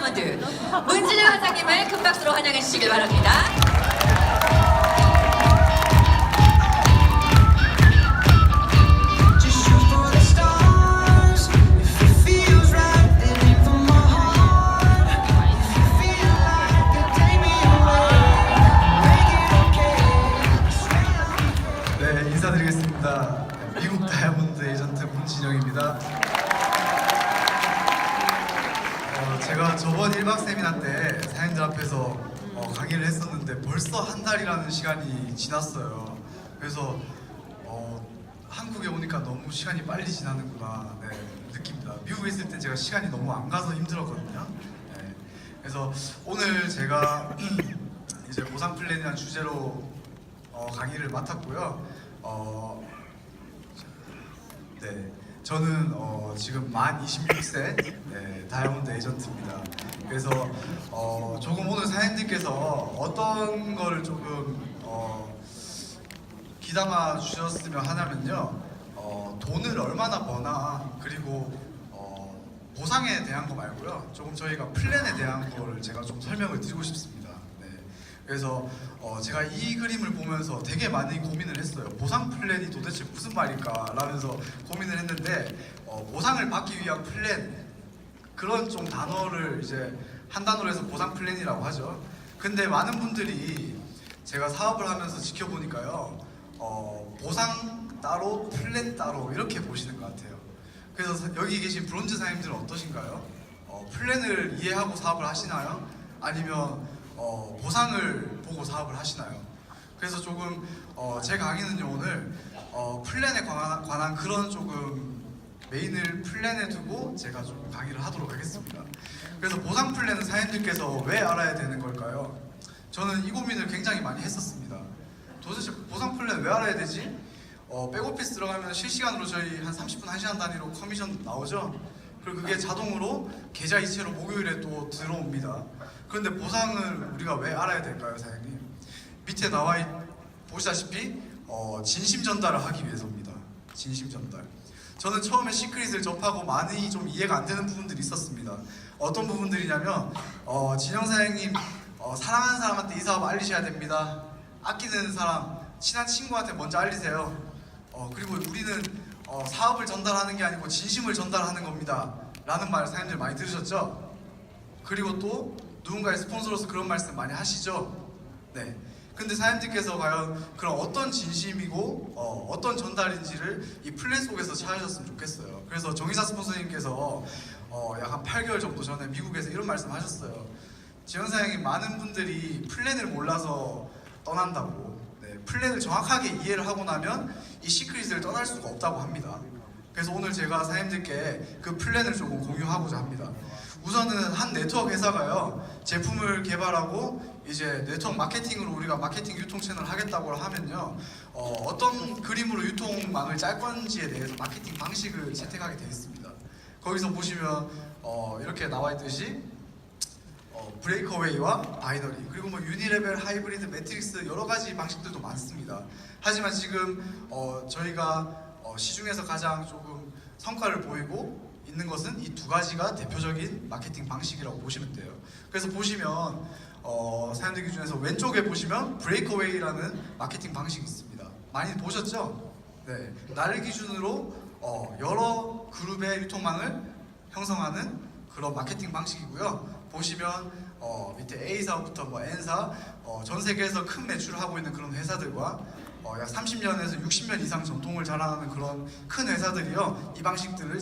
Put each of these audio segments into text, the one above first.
다이아몬드 문진우 회장님을 큰 박수로 환영해 주시길 바랍니다. 네, 인사드리겠습니다. 미국 다이아몬드 에이전트 문진영입니다. 제가 저번 1박 세미나 때 사장님들 앞에서 강의를 했었는데 벌써 한 달이라는 시간이 지났어요. 그래서 한국에 오니까 너무 시간이 빨리 지나는구나 느낍니다. 미국에 있을 때 제가 시간이 너무 안 가서 힘들었거든요. 네, 그래서 오늘 제가 이제 보상 플랜이라는 주제로 강의를 맡았고요. 네, 저는 지금 만 26세 다이아몬드 에이전트입니다. 그래서 조금 오늘 사장님들께서 어떤 거를 조금 귀담아 주셨으면 하냐면요, 돈을 얼마나 버나, 그리고 보상에 대한 거 말고요, 조금 저희가 플랜에 대한 거를 제가 좀 설명을 드리고 싶습니다. 네, 그래서 제가 이 그림을 보면서 되게 많이 고민을 했어요. 보상 플랜이 도대체 무슨 말일까 라면서 고민을 했는데, 보상을 받기 위한 플랜, 그런 좀 단어를 이제 한 단어로 해서 보상 플랜이라고 하죠. 근데 많은 분들이 제가 사업을 하면서 지켜보니까요, 보상 따로 플랜 따로 이렇게 보시는 것 같아요. 그래서 여기 계신 브론즈 사장님들은 어떠신가요? 플랜을 이해하고 사업을 하시나요? 아니면 보상을 보고 사업을 하시나요? 그래서 조금 제 강의는요, 오늘 플랜에 관한 그런 조금 메인을 플랜에 두고 제가 좀 강의를 하도록 하겠습니다. 그래서 보상 플랜은 사장님들께서 왜 알아야 되는 걸까요? 저는 이 고민을 굉장히 많이 했었습니다. 도대체 보상 플랜 왜 알아야 되지? 백오피스 들어가면 실시간으로 저희 한 30분, 1시간 단위로 커미션 나오죠? 그리고 그게 자동으로 계좌 이체로 목요일에 또 들어옵니다. 그런데 보상을 우리가 왜 알아야 될까요, 사장님? 밑에 보시다시피 진심 전달을 하기 위해서입니다. 진심 전달. 저는 처음에 시크릿을 접하고 많이 좀 이해가 안 되는 부분들이 있었습니다. 어떤 부분들이냐면 진영 사장님, 사랑하는 사람한테 이 사업 알리셔야 됩니다. 아끼는 사람, 친한 친구한테 먼저 알리세요. 그리고 우리는 사업을 전달하는 게 아니고 진심을 전달하는 겁니다 라는 말 사장님들 많이 들으셨죠? 그리고 또 누군가의 스폰서로서 그런 말씀 많이 하시죠? 네. 근데 사장님들께서 과연 그런 어떤 진심이고 어떤 전달인지를 이 플랜 속에서 찾으셨으면 좋겠어요. 그래서 정의사 스폰서님께서 약 한 8개월 정도 전에 미국에서 이런 말씀 하셨어요. 지영 사장님, 많은 분들이 플랜을 몰라서 떠난다고. 네, 플랜을 정확하게 이해를 하고 나면 이 시크릿을 떠날 수가 없다고 합니다. 그래서 오늘 제가 사장님들께 그 플랜을 조금 공유하고자 합니다. 우선은 한 네트워크 회사가요, 제품을 개발하고 이제 네트워크 마케팅으로 우리가 마케팅 유통 채널을 하겠다고 하면요, 어떤 그림으로 유통망을 짤 건지에 대해서 마케팅 방식을 채택하게 되어 있습니다. 거기서 보시면 이렇게 나와 있듯이 브레이크어웨이와 바이너리, 그리고 뭐 유니레벨, 하이브리드, 매트릭스, 여러 가지 방식들도 많습니다. 하지만 지금 저희가 시중에서 가장 조금 성과를 보이고 있는 것은 이 두 가지가 대표적인 마케팅 방식이라고 보시면 돼요. 그래서 보시면 사람들 기준에서 왼쪽에 보시면 브레이크어웨이라는 마케팅 방식이 있습니다. 많이 보셨죠? 네, 나를 기준으로 여러 그룹의 유통망을 형성하는 그런 마케팅 방식이고요. 보시면 밑에 A사부터 뭐 N사, 전 세계에서 큰 매출을 하고 있는 그런 회사들과 약 30년에서 60년 이상 전통을 자랑하는 그런 큰 회사들이요, 이 방식들을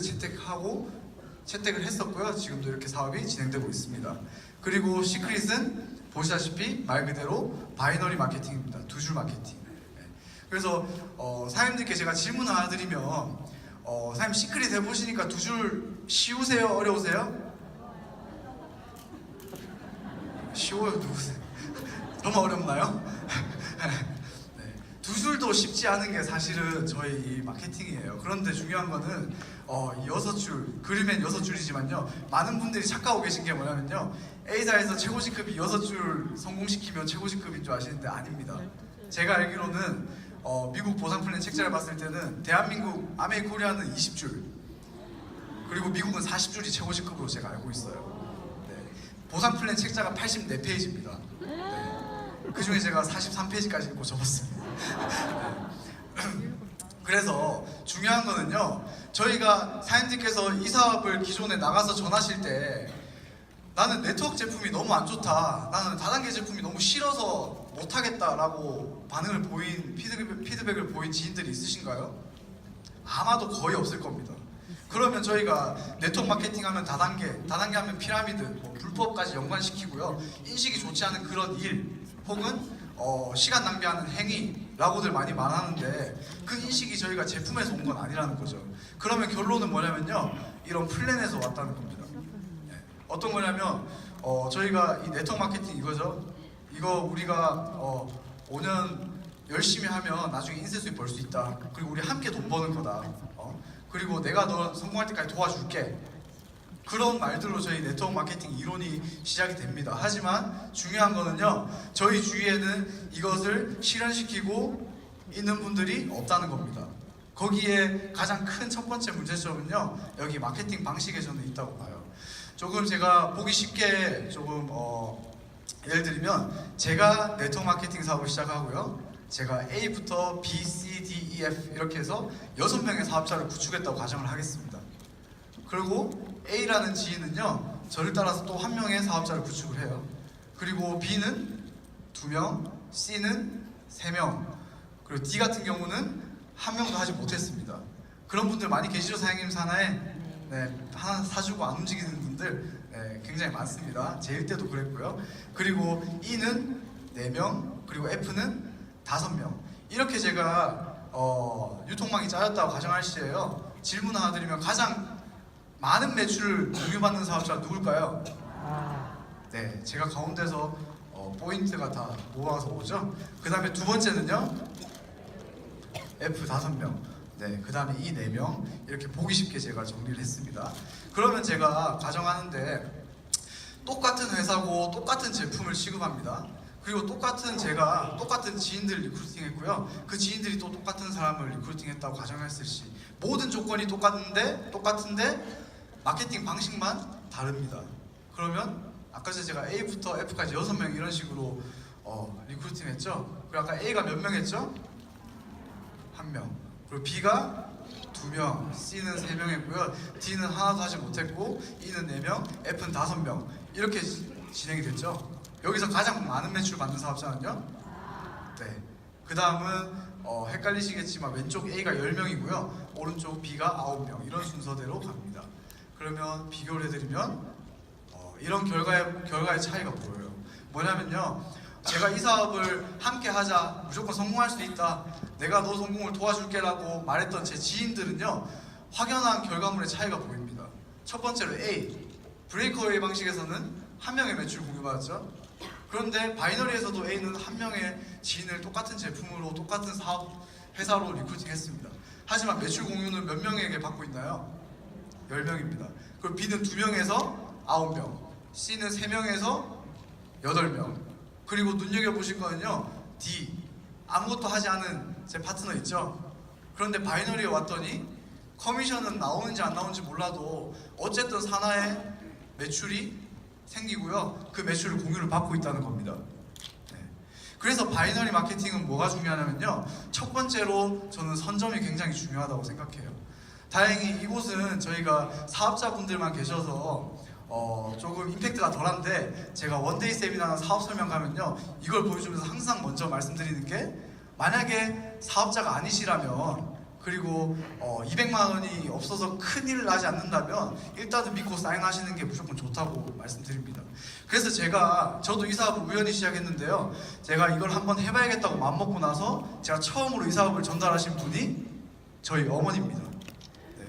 채택을 했었고요. 지금도 이렇게 사업이 진행되고 있습니다. 그리고 시크릿은 보시다시피 말 그대로 바이너리 마케팅입니다. 두 줄 마케팅. 네. 그래서 사장님들께 제가 질문 하나 드리면 사장님, 시크릿 해보시니까 두 줄 쉬우세요? 어려우세요? 쉬워요. 누구세요? 너무 어렵나요? 네. 두 줄도 쉽지 않은 게 사실은 저희 이 마케팅이에요. 그런데 중요한 거는 6줄, 그림엔 6줄이지만요, 많은 분들이 착각하고 계신 게 뭐냐면요, A사에서 최고직급이 6줄 성공시키면 최고직급인 줄 아시는데 아닙니다. 제가 알기로는 미국 보상 플랜 책자를 봤을 때는 대한민국 아메이코리아는 20줄, 그리고 미국은 40줄이 최고직급으로 제가 알고 있어요. 네. 보상 플랜 책자가 84페이지입니다. 네. 그 중에 제가 43페이지까지 읽고 접었습니다. 네. 그래서 중요한 거는요, 저희가 사장님께서 이 사업을 기존에 나가서 전하실 때 나는 네트워크 제품이 너무 안 좋다, 나는 다단계 제품이 너무 싫어서 못하겠다라고 반응을 보인 피드백을 보인 지인들이 있으신가요? 아마도 거의 없을 겁니다. 그러면 저희가 네트워크 마케팅 하면 다단계 하면 피라미드, 뭐 불법까지 연관시키고요, 인식이 좋지 않은 그런 일 혹은 시간 낭비하는 행위라고들 많이 말하는데 그 인식이 저희가 제품에서 온 건 아니라는 거죠. 그러면 결론은 뭐냐면요, 이런 플랜에서 왔다는 겁니다. 네. 어떤 거냐면 저희가 이 네트워크 마케팅 이거죠. 이거 우리가 5년 열심히 하면 나중에 인쇄 수입 벌 수 있다. 그리고 우리 함께 돈 버는 거다. 그리고 내가 너 성공할 때까지 도와줄게. 그런 말들로 저희 네트워크 마케팅 이론이 시작이 됩니다. 하지만 중요한 거는요, 저희 주위에는 이것을 실현시키고 있는 분들이 없다는 겁니다. 거기에 가장 큰 첫 번째 문제점은요, 여기 마케팅 방식에 저는 있다고 봐요. 조금 제가 보기 쉽게 조금 예를 들면, 제가 네트워크 마케팅 사업을 시작하고요, 제가 A부터 B, C, D, E, F 이렇게 해서 6명의 사업자를 구축했다고 가정을 하겠습니다. 그리고 A라는 지인은요, 저를 따라서 또 1명의 사업자를 구축을 해요. 그리고 B는 2명, C는 3명, 그리고 D 같은 경우는 1명도 하지 못했습니다. 그런 분들 많이 계시죠? 사장님 산하에? 네, 하나 사주고 안 움직이는 분들 굉장히 많습니다. 제 1때도 그랬고요. 그리고 E는 4명, 그리고 F는 5명. 이렇게 제가 유통망이 짜였다고 가정할 시에요, 질문 하나 드리면 가장 많은 매출을 공유받는 사업자가 누굴까요? 네, 제가 가운데서 포인트가 다 모아서 오죠. 그 다음에 두 번째는요, F 5명. 네, 그 다음에 E 4명. 이렇게 보기 쉽게 제가 정리를 했습니다. 그러면 제가 가정하는데 똑같은 회사고 똑같은 제품을 취급합니다. 그리고 똑같은 지인들을 리크루팅했고요, 그 지인들이 또 똑같은 사람을 리크루팅했다고 가정했을 시 모든 조건이 똑같은데 마케팅 방식만 다릅니다. 그러면 아까 제가 A부터 F까지 6명 이런 식으로 리크루팅했죠. 그리고 아까 A가 몇 명 했죠? 1명. 그리고 B가 2명, C는 3명 했고요, D는 하나도 하지 못했고, E는 4명, F는 5명. 이렇게 진행이 됐죠. 여기서 가장 많은 매출을 받는 사업자는요? 네. 그 다음은 헷갈리시겠지만 왼쪽 A가 10명이고요, 오른쪽 B가 9명. 이런 순서대로 갑니다. 그러면 비교를 해드리면 이런 결과의 차이가 보여요. 뭐냐면요, 제가 이 사업을 함께 하자, 무조건 성공할 수 있다, 내가 너 성공을 도와줄게 라고 말했던 제 지인들은요, 확연한 결과물의 차이가 보입니다. 첫 번째로 A, 브레이크어웨이 방식에서는 1명의 매출 공유받았죠. 그런데 바이너리에서도 A는 1명의 지인을 똑같은 제품으로 똑같은 사업 회사로 리크루팅했습니다. 하지만 매출 공유는 몇 명에게 받고 있나요? 10명입니다. 그리고 B는 2명에서 9명, C는 3명에서 8명. 그리고 눈여겨보실 거는요, D, 아무것도 하지 않은 제 파트너 있죠? 그런데 바이너리에 왔더니 커미션은 나오는지 안 나오는지 몰라도 어쨌든 산하의 매출이 생기고요, 그 매출을 공유를 받고 있다는 겁니다. 네. 그래서 바이너리 마케팅은 뭐가 중요하냐면요, 첫 번째로 저는 선점이 굉장히 중요하다고 생각해요. 다행히 이곳은 저희가 사업자분들만 계셔서 조금 임팩트가 덜한데, 제가 원데이 세미나나 사업 설명 가면요, 이걸 보여주면서 항상 먼저 말씀드리는 게, 만약에 사업자가 아니시라면, 그리고 200만 원이 없어서 큰일 나지 않는다면 일단은 믿고 사인하시는 게 무조건 좋다고 말씀드립니다. 그래서 저도 이 사업을 우연히 시작했는데요, 제가 이걸 한번 해봐야겠다고 마음먹고 나서 제가 처음으로 이 사업을 전달하신 분이 저희 어머니입니다. 네.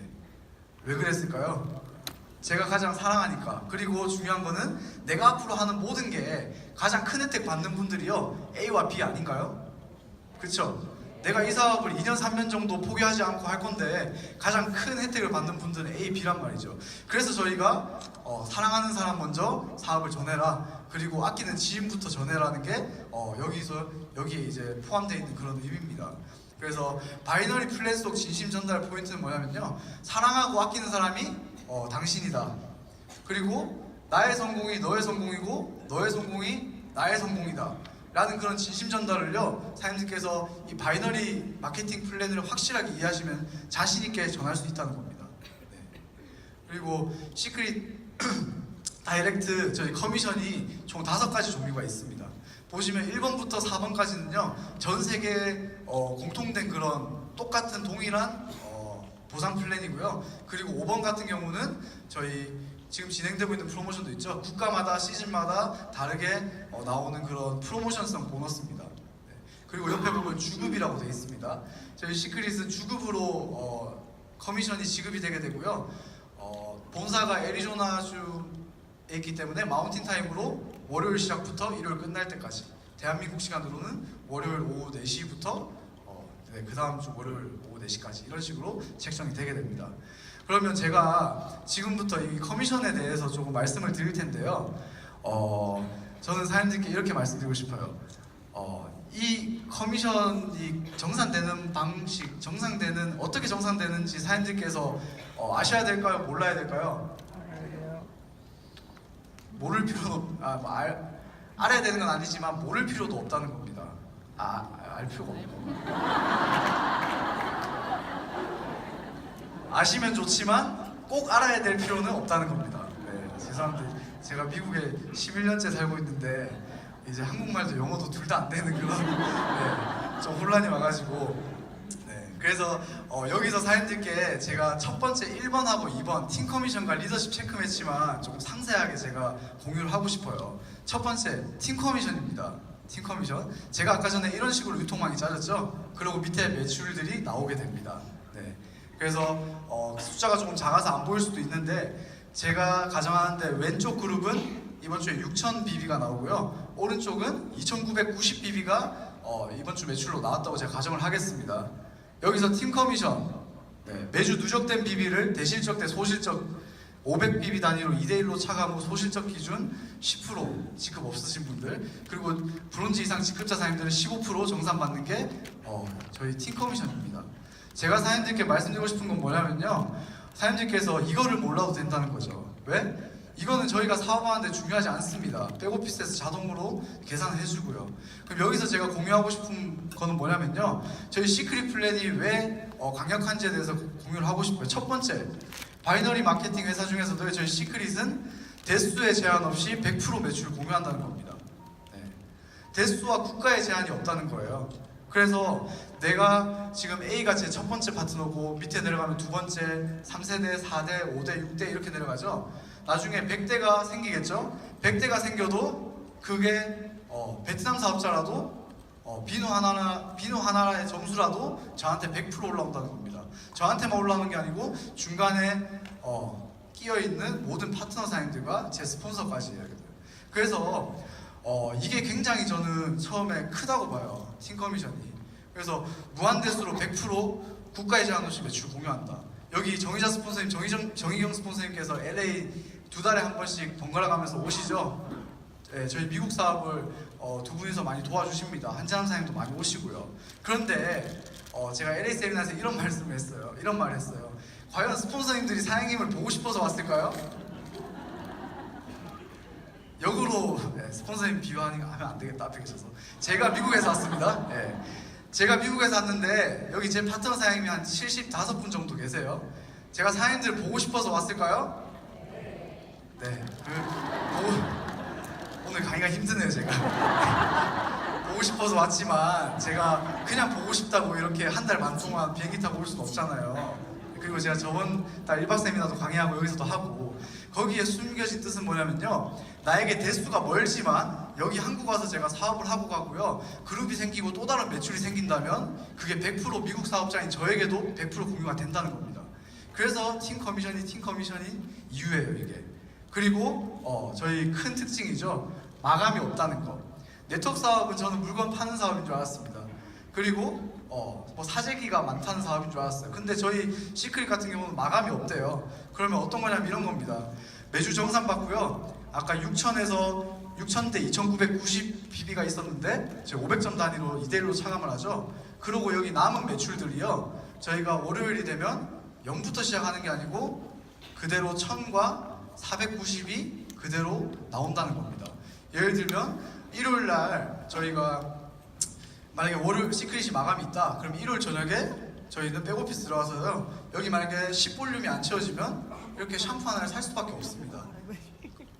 왜 그랬을까요? 제가 가장 사랑하니까. 그리고 중요한 거는 내가 앞으로 하는 모든 게 가장 큰 혜택 받는 분들이요, A와 B 아닌가요? 그쵸? 내가 이 사업을 2년 3년 정도 포기하지 않고 할 건데 가장 큰 혜택을 받는 분들은 A, B란 말이죠. 그래서 저희가 사랑하는 사람 먼저 사업을 전해라, 그리고 아끼는 지인부터 전해라는 게 여기에 이제 포함되어 있는 그런 의미입니다. 그래서 바이너리 플랜 속 진심 전달 포인트는 뭐냐면요, 사랑하고 아끼는 사람이 당신이다. 그리고 나의 성공이 너의 성공이고 너의 성공이 나의 성공이다 라는 그런 진심 전달을요 사장님께서 이 바이너리 마케팅 플랜을 확실하게 이해하시면 자신 있게 전할 수 있다는 겁니다. 네. 그리고 시크릿 다이렉트 저희 커미션이 총 5가지 종류가 있습니다. 보시면 1번부터 4번까지는요 전 세계 공통된 그런 똑같은 동일한 보상 플랜이고요. 그리고 5번 같은 경우는 저희 지금 진행되고 있는 프로모션도 있죠. 국가마다 시즌마다 다르게 나오는 그런 프로모션성 보너스입니다. 네. 그리고 옆에 보면 주급이라고 되어 있습니다. 저희 시크릿은 주급으로 커미션이 지급이 되게 되고요. 본사가 애리조나주에 있기 때문에 마운틴 타임으로 월요일 시작부터 일요일 끝날 때까지, 대한민국 시간으로는 월요일 오후 4시부터 네, 그 다음 주 월요일 오후 4시까지 이런 식으로 책정이 되게 됩니다. 그러면 제가 지금부터 이 커미션에 대해서 조금 말씀을 드릴 텐데요. 저는 사장님들께 이렇게 말씀드리고 싶어요. 이 커미션이 정산되는 방식, 어떻게 정산되는지 사장님들께서 아셔야 될까요? 몰라야 될까요? 모를 필요도 알아야 되는 건 아니지만 모를 필요도 없다는 겁니다. 알 필요가 없고 아시면 좋지만 꼭 알아야 될 필요는 없다는 겁니다. 네, 죄송합니다. 제가 미국에 11년째 살고 있는데 이제 한국말도 영어도 둘 다 안 되는 그런 네, 좀 혼란이 와가지고 네, 그래서 여기서 사장님들께 제가 첫 번째 1번하고 2번 팀 커미션과 리더십 체크 매치만 조금 상세하게 제가 공유를 하고 싶어요. 첫 번째 팀 커미션입니다. 팀 커미션. 제가 아까 전에 이런 식으로 유통망이 짜졌죠? 그리고 밑에 매출들이 나오게 됩니다. 네. 그래서 숫자가 조금 작아서 안 보일 수도 있는데 제가 가정하는데 왼쪽 그룹은 이번 주에 6,000BB가 나오고요. 오른쪽은 2,990BB가 이번 주 매출로 나왔다고 제가 가정을 하겠습니다. 여기서 팀 커미션 네, 매주 누적된 BB를 대실적 대 소실적 500BB 단위로 2대1로 차감 후 소실적 기준 10% 지급 없으신 분들, 그리고 브론즈 이상 직급자 사장님들은 15% 정산받는 게 저희 팀 커미션입니다. 제가 사장님들께 말씀드리고 싶은 건 뭐냐면요, 사장님들께서 이거를 몰라도 된다는 거죠. 왜? 이거는 저희가 사업하는데 중요하지 않습니다. 백오피스에서 자동으로 계산을 해주고요. 그럼 여기서 제가 공유하고 싶은 거는 뭐냐면요, 저희 시크릿 플랜이 왜 강력한지에 대해서 공유를 하고 싶어요. 첫 번째, 바이너리 마케팅 회사 중에서도 저희 시크릿은 대수에 제한 없이 100% 매출을 공유한다는 겁니다. 네. 대수와 국가의 제한이 없다는 거예요. 그래서 내가 지금 A가 제 첫 번째 파트너고 밑에 내려가면 두 번째, 3세대, 4대, 5대, 6대 이렇게 내려가죠. 나중에 100대가 생기겠죠. 100대가 생겨도 그게 베트남 사업자라도 비누 하나의 점수라도 저한테 100% 올라온다는 겁니다. 저한테만 올라오는 게 아니고 중간에 끼어있는 모든 파트너 사장님들과 제 스폰서까지 이야기 돼요. 그래서 이게 굉장히 저는 처음에 크다고 봐요. 팀 커미션이. 그래서 무한대수로 100% 국가의 제한 없이 매출 공유한다. 여기 정의자 스폰서님, 정의경 스폰서님께서 LA 2달에 한 번씩 번갈아 가면서 오시죠. 네, 저희 미국 사업을 두 분이서 많이 도와주십니다. 한재남 사장님도 많이 오시고요. 그런데 제가 LA 세미나에서 이런 말씀을 했어요. 이런 말을 했어요. 과연 스폰서님들이 사장님을 보고 싶어서 왔을까요? 역으로 네, 스폰서님 비유하면 안 되겠다 앞에 계셔서. 제가 미국에서 왔습니다. 네. 제가 미국에서 왔는데 여기 제 파트너 사장님이 한 75분 정도 계세요. 제가 사장님들 보고 싶어서 왔을까요? 네. 오늘 강의가 힘드네요, 제가. 보고 싶어서 왔지만 제가 그냥 보고 싶다고 이렇게 한 달 반 동안 비행기 타고 올 수는 없잖아요. 그리고 제가 저번 달 1박 세미나도 강의하고 여기서도 하고, 거기에 숨겨진 뜻은 뭐냐면요, 나에게 대수가 멀지만 여기 한국 와서 제가 사업을 하고 가고요, 그룹이 생기고 또 다른 매출이 생긴다면 그게 100% 미국 사업자인 저에게도 100% 공유가 된다는 겁니다. 그래서 팀 커미션이 이유예요, 이게. 그리고 저희 큰 특징이죠, 마감이 없다는 거. 네트워크 사업은 저는 물건 파는 사업인 줄 알았습니다. 그리고 뭐 사재기가 많다는 사업인 줄 알았어요. 근데 저희 시크릿 같은 경우는 마감이 없대요. 그러면 어떤 거냐면 이런 겁니다. 매주 정산 받고요, 아까 6,000대 2,990BB가 있었는데 저희 500점 단위로 2대1로 차감을 하죠. 그리고 여기 남은 매출들이요, 저희가 월요일이 되면 0부터 시작하는 게 아니고 그대로 1000과 490이 그대로 나온다는 겁니다. 예를 들면 일요일 날 저희가 만약에 월요일 시크릿이 마감이 있다. 그럼 일요일 저녁에 저희는 백오피스 들어가서요. 여기 만약에 10볼륨이 안 채워지면 이렇게 샴푸 하나를 살 수밖에 없습니다.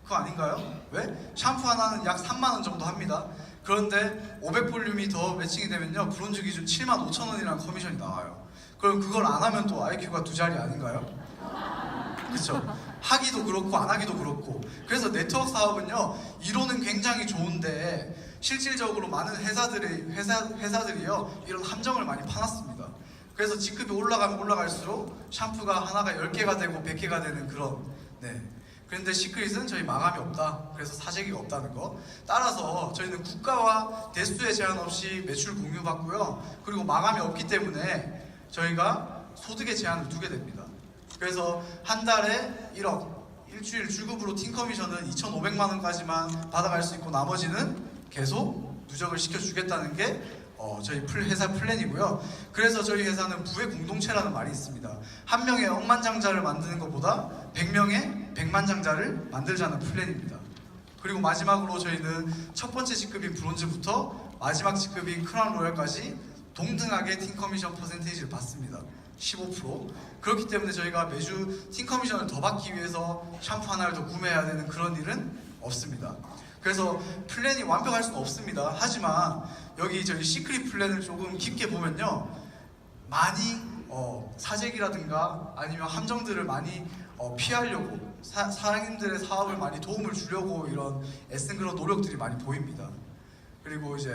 그거 아닌가요? 왜? 샴푸 하나는 약 3만 원 정도 합니다. 그런데 500볼륨이 더 매칭이 되면요. 브론즈 기준 75,000원이라는 커미션이 나와요. 그럼 그걸 안 하면 또 IQ가 두 자리 아닌가요? 그렇죠? 하기도 그렇고 안 하기도 그렇고. 그래서 네트워크 사업은요. 이론은 굉장히 좋은데 실질적으로 많은 회사들이요. 이런 함정을 많이 파놨습니다. 그래서 직급이 올라가면 올라갈수록 샴푸가 하나가 10개가 되고 100개가 되는 그런 그런데 시크릿은 저희 마감이 없다. 그래서 사재기가 없다는 거. 따라서 저희는 국가와 대수의 제한 없이 매출 공유받고요. 그리고 마감이 없기 때문에 저희가 소득의 제한을 두게 됩니다. 그래서 한 달에 1억, 일주일 주급으로 팀 커미션은 2,500만 원까지만 받아갈 수 있고 나머지는 계속 누적을 시켜주겠다는 게 저희 회사 플랜이고요. 그래서 저희 회사는 부의 공동체라는 말이 있습니다. 한 명의 억만장자를 만드는 것보다 100명의 백만장자를 만들자는 플랜입니다. 그리고 마지막으로 저희는 첫 번째 직급인 브론즈부터 마지막 직급인 크라운 로얄까지 동등하게 팀 커미션 퍼센테이지를 받습니다. 15%. 그렇기 때문에 저희가 매주 팀 커미션을 더 받기 위해서 샴푸 하나를 더 구매해야 되는 그런 일은 없습니다. 그래서 플랜이 완벽할 수는 없습니다. 하지만 여기 저희 시크릿 플랜을 조금 깊게 보면요. 많이 사재기라든가 아니면 함정들을 많이 피하려고 사장님들의 사업을 많이 도움을 주려고 이런 애쓴 그런 노력들이 많이 보입니다. 그리고 이제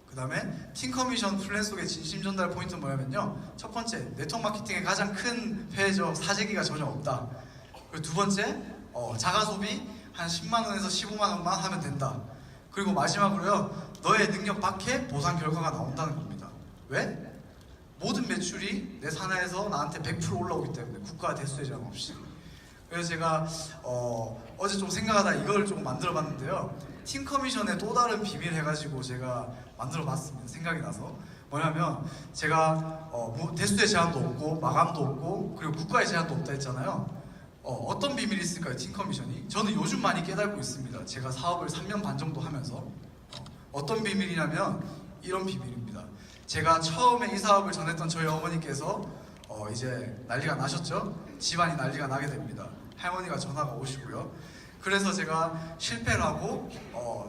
그 다음에 팀 커미션 플랜 속의 진심 전달 포인트는 뭐냐면요. 첫 번째, 네트워크 마케팅의 가장 큰 폐해죠. 사재기가 전혀 없다. 그리고 두 번째, 자가 소비 한 10만 원에서 15만 원만 하면 된다. 그리고 마지막으로요. 너의 능력 밖에 보상 결과가 나온다는 겁니다. 왜? 모든 매출이 내 산하에서 나한테 100% 올라오기 때문에 국가 대수의 제한 없이. 그래서 제가 어제 좀 생각하다 이걸 좀 만들어 봤는데요. 팀 커미션의 또 다른 비밀 해가지고 제가 만들어 봤습니다. 생각이 나서. 뭐냐면 제가 대수의 제한도 없고 마감도 없고 그리고 국가의 제한도 없다 했잖아요. 어떤 비밀이 있을까요? 팀 커미션이? 저는 요즘 많이 깨닫고 있습니다. 제가 사업을 3년 반 정도 하면서 어떤 비밀이냐면 이런 비밀입니다. 제가 처음에 이 사업을 전했던 저희 어머니께서 이제 난리가 나셨죠? 집안이 난리가 나게 됩니다. 할머니가 전화가 오시고요. 그래서 제가 실패를 하고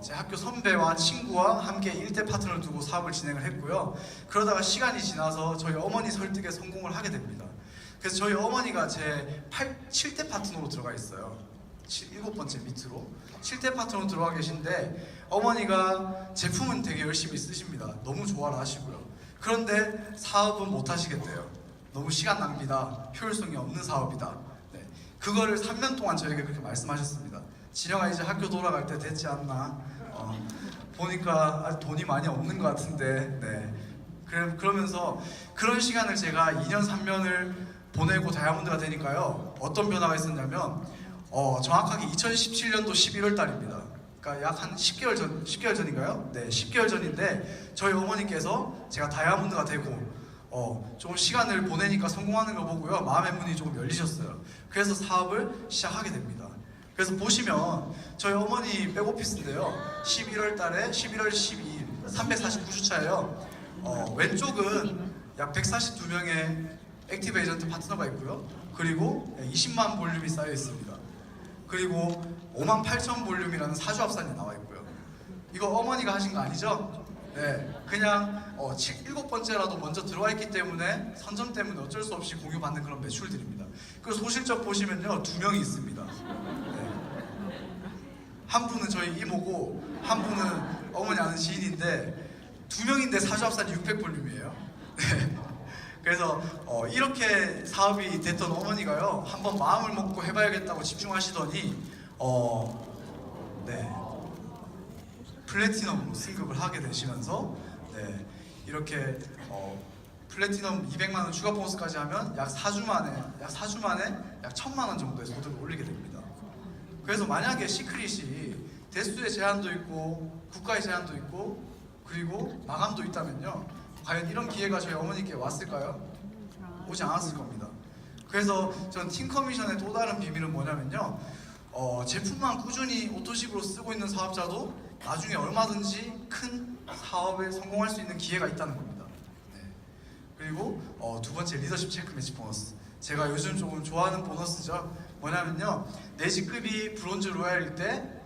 제 학교 선배와 친구와 함께 1대 파트너를 두고 사업을 진행을 했고요. 그러다가 시간이 지나서 저희 어머니 설득에 성공을 하게 됩니다. 그래서 저희 어머니가 제 7대 파트너로 들어가 있어요. 7번째 밑으로 7대 파트너로 들어가 계신데 어머니가 제품은 되게 열심히 쓰십니다. 너무 좋아라 하시고요. 그런데 사업은 못 하시겠대요. 너무 시간 낭비다. 효율성이 없는 사업이다. 그거를 3년 동안 저에게 그렇게 말씀하셨습니다. 진영아 이제 학교 돌아갈 때 됐지 않나? 보니까 아직 돈이 많이 없는 것 같은데 그러면서 그런 시간을 제가 2년 3년을 보내고 다이아몬드가 되니까요. 어떤 변화가 있었냐면 정확하게 2017년도 11월 달입니다. 그러니까 약 한 10개월 전인가요? 네, 10개월 전인데 저희 어머니께서 제가 다이아몬드가 되고 조금 시간을 보내니까 성공하는 거 보고요. 마음의 문이 조금 열리셨어요. 그래서 사업을 시작하게 됩니다. 그래서 보시면 저희 어머니 백오피스인데요. 11월 달에 11월 12일 349주차예요. 왼쪽은 약 142명의 액티브 에이전트 파트너가 있고요. 그리고 20만 볼륨이 쌓여 있습니다. 그리고 58,000 볼륨이라는 사주합산이 나와 있고요. 이거 어머니가 하신 거 아니죠? 네, 그냥 7번째라도 먼저 들어와 있기 때문에 선점 때문에 어쩔 수 없이 공유받는 그런 매출들입니다. 그리고 소실적 보시면요 2명이 있습니다. 네. 한 분은 저희 이모고 한 분은 어머니 아는 지인인데 2명인데 사주합산이 600볼륨이에요. 네. 그래서 이렇게 사업이 됐던 어머니가요 한번 마음을 먹고 해봐야겠다고 집중하시더니 플래티넘으로 승급을 하게 되시면서 이렇게 플래티넘 200만원 추가 보너스까지 하면 약 4주 만에 약 1,000만원 정도의 소득을 올리게 됩니다. 그래서 만약에 시크릿이 대수의 제한도 있고 국가의 제한도 있고 그리고 마감도 있다면요 과연 이런 기회가 저희 어머니께 왔을까요? 오지 않았을 겁니다. 그래서 전 팀 커미션의 또 다른 비밀은 뭐냐면요 제품만 꾸준히 오토십으로 쓰고 있는 사업자도 나중에 얼마든지 큰 사업에 성공할 수 있는 기회가 있다는 겁니다. 네. 그리고 두 번째 리더십 체크 매치 보너스. 제가 요즘 조금 좋아하는 보너스죠. 뭐냐면요, 내 직급이 브론즈 로얄일 때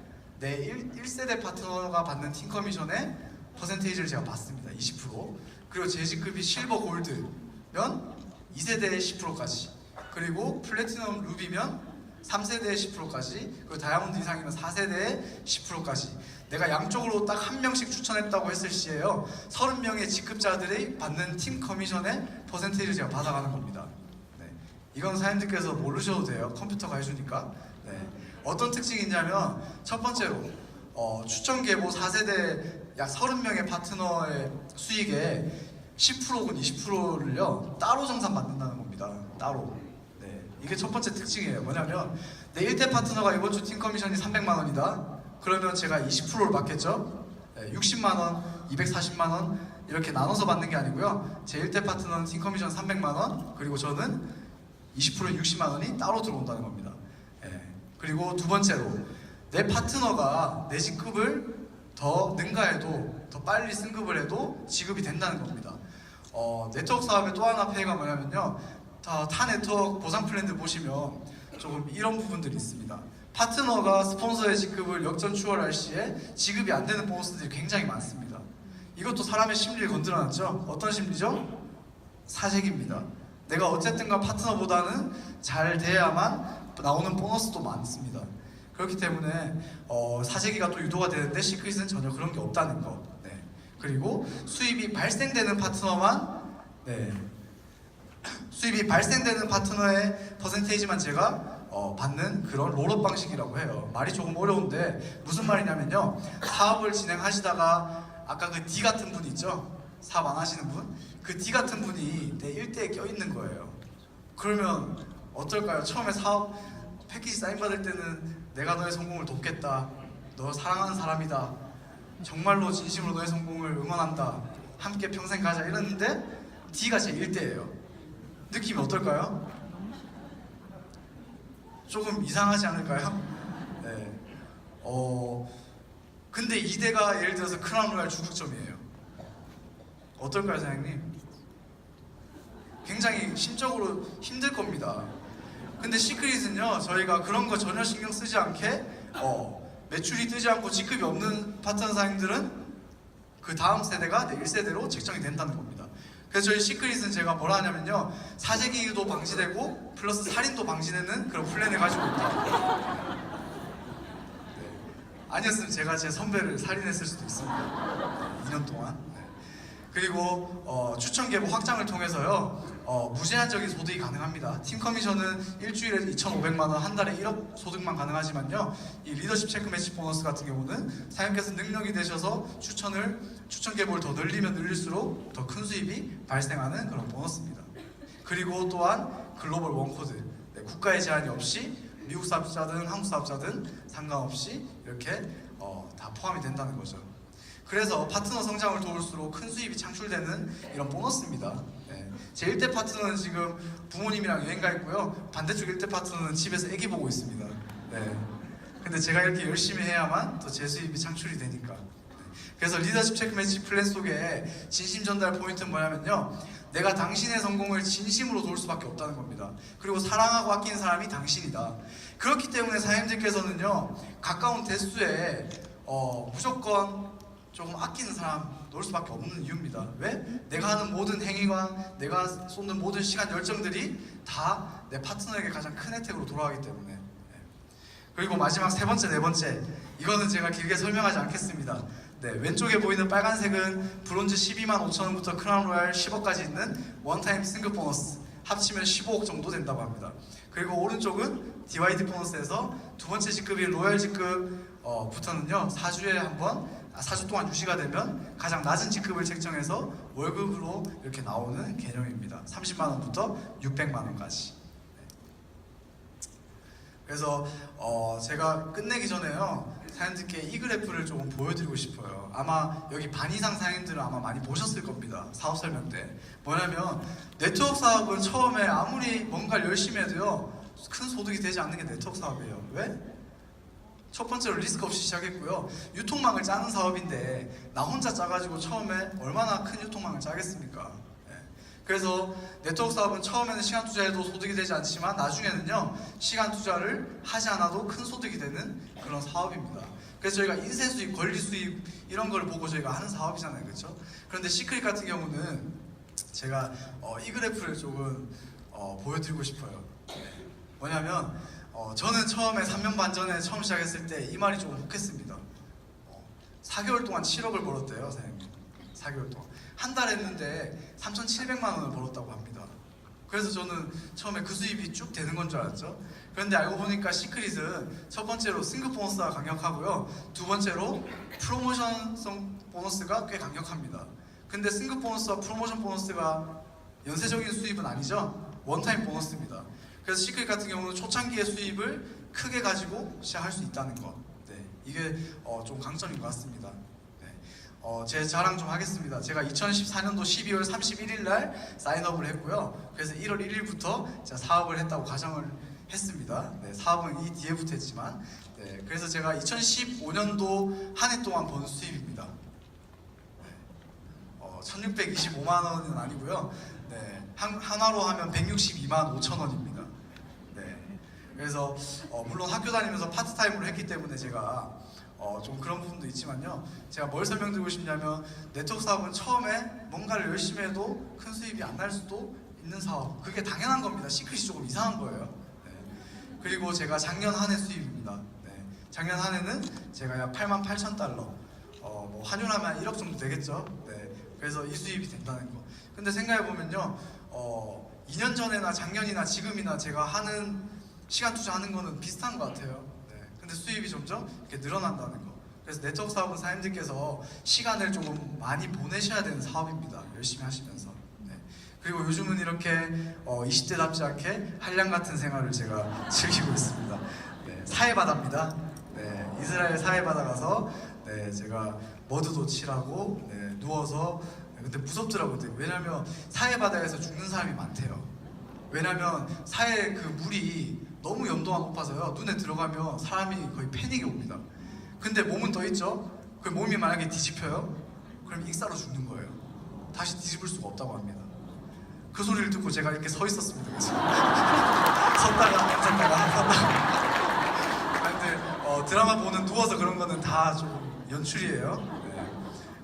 내 1세대 파트너가 받는 팀 커미션의 퍼센테이지를 제가 받습니다. 20%. 그리고 제 직급이 실버 골드면 2세대의 10%까지, 그리고 플래티넘 루비면 3세대의 10%까지, 그리고 다이아몬드 이상이면 4세대의 10%까지. 내가 양쪽으로 딱 한 명씩 추천했다고 했을 시에요, 30명의 직급자들이 받는 팀 커미션의 퍼센테이지를 제가 받아가는 겁니다. 네. 이건 사장님들께서 모르셔도 돼요. 컴퓨터가 해주니까. 네. 어떤 특징이 있냐면, 첫 번째로 추천 계보 4세대 약 30명의 파트너의 수익의 10% 혹은 20%를요 따로 정산받는다는 겁니다. 따로. 네. 이게 첫 번째 특징이에요. 뭐냐면, 내 1대 파트너가 이번 주 팀 커미션이 300만 원이다. 그러면 제가 20%를 받겠죠. 네, 60만 원, 240만 원 이렇게 나눠서 받는 게 아니고요, 제 1대 파트너는 팀 커미션 300만 원, 그리고 저는 20%인 60만 원이 따로 들어온다는 겁니다. 네. 그리고 두 번째로, 내 파트너가 내 직급을 더 능가해도, 더 빨리 승급을 해도 지급이 된다는 겁니다. 네트워크 사업의 또 하나 폐해가 뭐냐면요, 타 네트워크 보상 플랜들 보시면 조금 이런 부분들이 있습니다. 파트너가 스폰서의 직급을 역전 추월할 시에 지급이 안 되는 보너스들이 굉장히 많습니다. 이것도 사람의 심리를 건드려놨죠. 어떤 심리죠? 사색입니다. 내가 어쨌든가 파트너보다는 잘 돼야만 나오는 보너스도 많습니다. 그렇기 때문에 사재기가 또 유도가 되는데, 시크릿은 전혀 그런 게 없다는 거. 네. 그리고 수입이 발생되는 파트너만, 네, 수입이 발생되는 파트너의 퍼센테이지만 제가 받는 그런 롤업 방식이라고 해요. 말이 조금 어려운데 무슨 말이냐면요, 사업을 진행하시다가 아까 그 D 같은 분 있죠? 사업 안 하시는 분? 그 D 같은 분이 내 1대에 껴있는 거예요. 그러면 어떨까요? 처음에 사업 패키지 사인받을 때는 내가 너의 성공을 돕겠다, 너 사랑하는 사람이다, 정말로 진심으로 너의 성공을 응원한다, 함께 평생 가자 이랬는데 D가 제 1대예요. 느낌이 어떨까요? 조금 이상하지 않을까요? 네. 근데 2대가 예를 들어서 크라운 로얄 중국점이에요. 어떨까요, 사장님? 굉장히 심적으로 힘들 겁니다. 근데 시크릿은요, 저희가 그런 거 전혀 신경 쓰지 않게 매출이 뜨지 않고 직급이 없는 파트너 사장님들은 그 다음 세대가 내 1세대로 책정이 된다는 겁니다. 그래서 저희 시크릿은 제가 뭐라 하냐면요, 사재기도 방지되고 플러스 살인도 방지되는 그런 플랜을 가지고 있다. 네. 아니었으면 제가 제 선배를 살인했을 수도 있습니다. 2년 동안. 네. 그리고 추천 계보 확장을 통해서요, 무제한적인 소득이 가능합니다. 팀 커미션은 일주일에 2,500만 원, 한 달에 1억 소득만 가능하지만요, 이 리더십 체크 매치 보너스 같은 경우는 사장님께서 능력이 되셔서 추천 계보를 더 늘리면 늘릴수록 더 큰 수입이 발생하는 그런 보너스입니다. 그리고 또한 글로벌 원코드, 네, 국가의 제한이 없이 미국 사업자든 한국 사업자든 상관없이 이렇게 다 포함이 된다는 거죠. 그래서 파트너 성장을 도울수록 큰 수입이 창출되는 이런 보너스입니다. 네. 제 1대 파트너는 지금 부모님이랑 여행 가 있고요, 반대쪽 1대 파트너는 집에서 애기 보고 있습니다. 네. 근데 제가 이렇게 열심히 해야만 또 제 수입이 창출이 되니까. 그래서 리더십 체크 매치 플랜 속에 진심 전달 포인트는 뭐냐면요, 내가 당신의 성공을 진심으로 도울 수밖에 없다는 겁니다. 그리고 사랑하고 아끼는 사람이 당신이다. 그렇기 때문에 사장님들께서는요, 가까운 대수에 무조건 조금 아끼는 사람 놓을 수밖에 없는 이유입니다. 왜? 내가 하는 모든 행위와 내가 쏟는 모든 시간 열정들이 다 내 파트너에게 가장 큰 혜택으로 돌아가기 때문에. 그리고 마지막 세 번째, 네 번째, 이거는 제가 길게 설명하지 않겠습니다. 네, 왼쪽에 보이는 빨간색은 브론즈 12만 5천 원부터 크라운 로얄 10억까지 있는 원타임 승급 보너스, 합치면 15억 정도 된다고 합니다. 그리고 오른쪽은 DYD 보너스에서 두 번째 직급인 로얄 직급부터는요, 4주에 한 번, 4주 동안 유지가 되면 가장 낮은 직급을 책정해서 월급으로 이렇게 나오는 개념입니다. 30만 원부터 600만 원까지. 그래서 제가 끝내기 전에요, 사장님들께 이 그래프를 조금 보여드리고 싶어요. 아마 여기 반 이상 사장님들은 아마 많이 보셨을 겁니다. 사업 설명 때. 뭐냐면, 네트워크 사업은 처음에 아무리 뭔가를 열심히 해도요, 큰 소득이 되지 않는 게 네트워크 사업이에요. 왜? 첫 번째로 리스크 없이 시작했고요. 유통망을 짜는 사업인데 나 혼자 짜가지고 처음에 얼마나 큰 유통망을 짜겠습니까? 예. 그래서 네트워크 사업은 처음에는 시간 투자해도 소득이 되지 않지만 나중에는요 시간 투자를 하지 않아도 큰 소득이 되는 그런 사업입니다. 그래서 저희가 인쇄 수입, 권리 수입 이런 걸 보고 저희가 하는 사업이잖아요, 그렇죠? 그런데 시크릿 같은 경우는 제가 이 그래프를 조금 보여드리고 싶어요. 네. 뭐냐면 저는 처음에 3년 반 전에 처음 시작했을 때 이 말이 조금 혹했습니다. 4개월 동안 7억을 벌었대요, 사장님. 4개월 동안. 한 달 했는데 3,700만 원을 벌었다고 합니다. 그래서 저는 처음에 그 수입이 쭉 되는 건 줄 알았죠. 그런데 알고 보니까 시크릿은 첫 번째로 승급 보너스가 강력하고요. 두 번째로 프로모션성 보너스가 꽤 강력합니다. 근데 승급 보너스와 프로모션 보너스가 연쇄적인 수입은 아니죠. 원타임 보너스입니다. 그래서 시크릿 같은 경우는 초창기의 수입을 크게 가지고 시작할 수 있다는 것. 네, 이게 좀 강점인 것 같습니다. 네, 제 자랑 좀 하겠습니다. 제가 2014년도 12월 31일 날 사인업을 했고요. 그래서 1월 1일부터 제가 사업을 했다고 가정을 했습니다. 네, 사업은 이 뒤에부터 했지만, 네, 그래서 제가 2015년도 한 해 동안 번 수입입니다. 1625만 원은 아니고요. 네, 하나로 하면 162만 5천 원입니다. 네, 그래서 물론 학교 다니면서 파트타임으로 했기 때문에 제가 좀 그런 부분도 있지만요. 제가 뭘 설명드리고 싶냐면 네트워크 사업은 처음에 뭔가를 열심히 해도 큰 수입이 안 날 수도 있는 사업. 그게 당연한 겁니다. 시크릿이 조금 이상한 거예요. 네. 그리고 제가 작년 한 해 수입입니다. 네. 작년 한 해는 제가 약 88,000달러. 뭐 환율하면 1억 정도 되겠죠. 네. 그래서 이 수입이 된다는 거. 근데 생각해보면요 2년 전에나 작년이나 지금이나 제가 하는 시간 투자하는 거는 비슷한 것 같아요. 네. 근데 수입이 점점 이렇게 늘어난다는 거. 그래서 네트워크 사업은 사장님들께서 시간을 조금 많이 보내셔야 되는 사업입니다. 열심히 하시면서. 네. 그리고 요즘은 이렇게 20대답지 않게 한량 같은 생활을 제가 즐기고 있습니다. 네. 사해바다입니다. 네. 이스라엘 사해바다 가서 네, 제가 머드도 칠하고 네, 누워서 근데 무섭더라고요. 왜냐면 사해바다에서 죽는 사람이 많대요. 왜냐면 사해 그 물이 너무 염도가 높아서요. 눈에 들어가면 사람이 거의 패닉이 옵니다. 근데 몸은 떠 있죠. 그 몸이 만약에 뒤집혀요. 그럼 익사로 죽는 거예요. 다시 뒤집을 수가 없다고 합니다. 그 소리를 듣고 제가 이렇게 서 있었습니다. 그래서 섰다가 앉았다가. 근데 드라마 보는 누워서 그런 거는 다 좀 연출이에요. 네.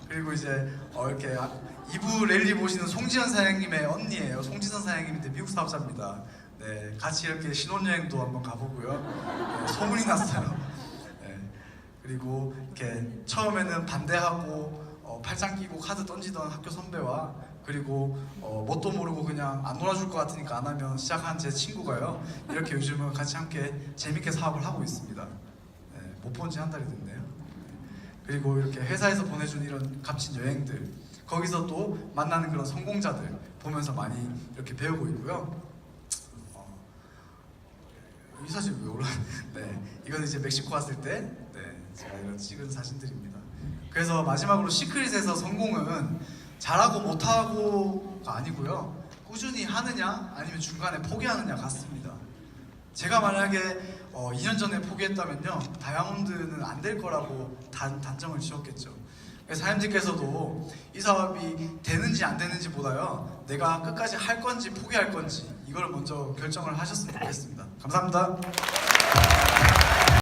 그리고 이제 이렇게 2부 랠리 보시는 송지현 사장님의 언니예요. 송지선 사장님인데 미국 사업자입니다. 네, 같이 이렇게 신혼여행도 한번 가보고요. 네, 소문이 났어요. 네. 그리고 이렇게 처음에는 반대하고 팔짱 끼고 카드 던지던 학교 선배와 그리고 뭣도 모르고 그냥 안 놀아줄 것 같으니까 안 하면 시작한 제 친구가요. 이렇게 요즘은 같이 함께 재밌게 사업을 하고 있습니다. 네, 못 본 지 한 달이 됐네요. 그리고 이렇게 회사에서 보내준 이런 값진 여행들 거기서 또 만나는 그런 성공자들 보면서 많이 이렇게 배우고 있고요. 이 사진 왜 올라? 네, 이건 이제 멕시코 왔을 때 네, 제가 이런 찍은 사진들입니다. 그래서 마지막으로 시크릿에서 성공은 잘하고 못하고가 아니고요. 꾸준히 하느냐 아니면 중간에 포기하느냐 같습니다. 제가 만약에 2년 전에 포기했다면요 다이아몬드는 안 될 거라고 단정을 지었겠죠. 그래서 사장님들께서도 이 사업이 되는지 안 되는지 보다요 내가 끝까지 할 건지 포기할 건지 이걸 먼저 결정을 하셨으면 좋겠습니다. 감사합니다.